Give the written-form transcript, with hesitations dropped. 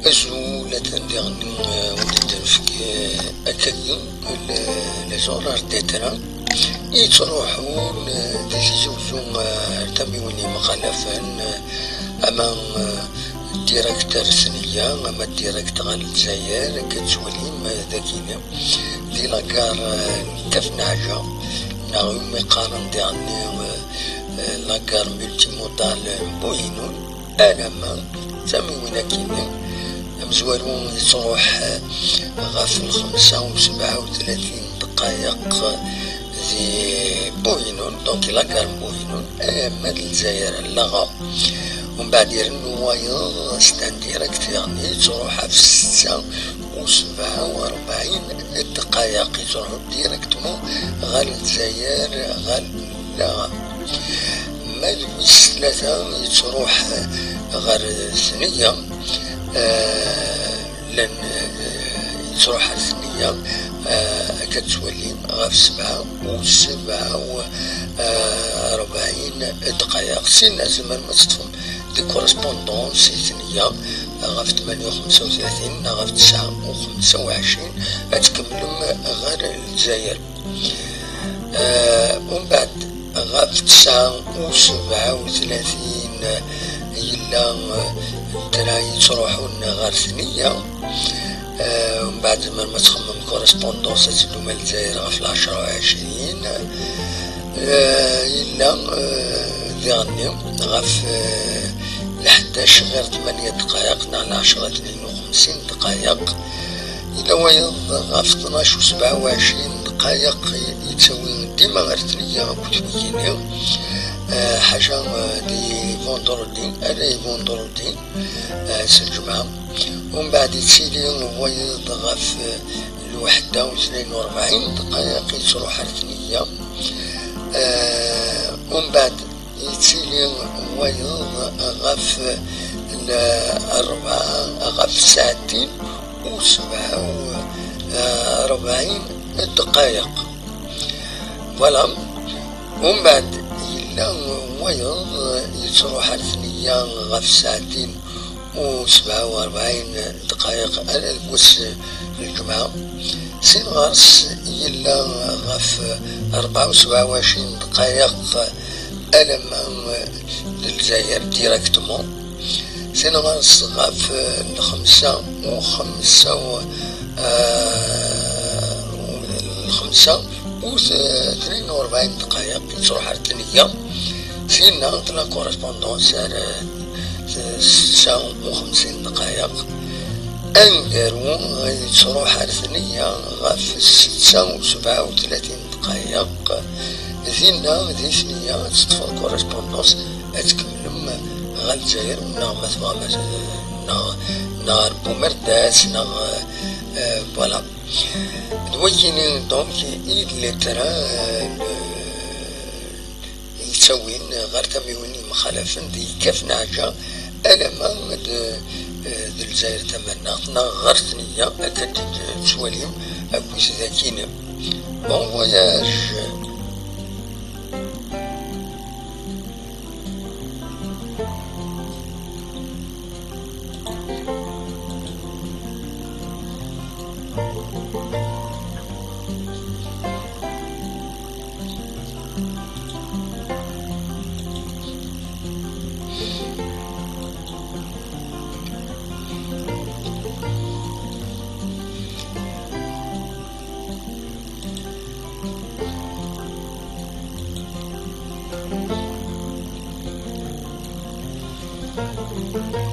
أزولة ديغني ولدن في أكاين لزورار ديتنا يتروحون تزوزون تميوني مخالفا أما الديريكتور سنية أما الديريكتور الجزائر كتوليم ذاكينا دي لاكار كاف نعجة نعم يقارن ديعني لاكار ملتي مودال بوينون ألما تميونا كينا مزوالون تروح غاف 35 دقائق ذي بوينون دونك لاكار بوينون أما الجزائر اللغة ومن بعد يرنو وايض ستان ديريكت يعني تروح في 46 دقائق تروح ديريكتمون غال الجزائر غال اللغة ما المس 3 تروح غير ثنية لأن تروح ثنية كتولي غاف 47 دقائق سين زمان ما تطفن دي كورسبوندونس ثنية غاف 35 غاف 29 تكملهم غير الجزائر ومن بعد غاف 37 إلا دراي تروحون غير ثنية ومن بعد زمان ما تخمم كورسبوندونس تسلو مال الجزائر غاف 10 و20 إلا ذي غاف 11 غير 8 دقائق نعم 10 52 دقائق إلا وايض غاف 12 و 27 دقائق يتساوي ديما غير ثنية كتبيني حاجة دي فوندرودي ألاي فوندرودي الجمعة ومن بعد يتسيلي وايض غاف 41 دقائق تروح ثنية ومن بعد يتسيلي وايض غاف 2 و 47 دقائق فوالا ومن بعد إلا وايض يتروح ثنية غاف 2 و 47 دقائق على الكوس الجمعة سين غارس إلا غاف 24 دقائق ألما للجزائر ديريكتمون سين غارس غاف 5 و 42 دقائق تروح ثنية سين لا كورسبوندونس 56 دقائق أنقرو تروح ثنية غاف 37 دقائق ذينا ذي ثنية تطفى كورسبوندونس تكملهم غا الجزائر نار بومرداس فوالا دويني دونك إيد لترا يسوين غير تميوني مخالفا دي كاف نعجة ألما دي الجزائر تمنى غير ثنية أكد تسواليم أكويس ذاكينا بون فواياج Thank you.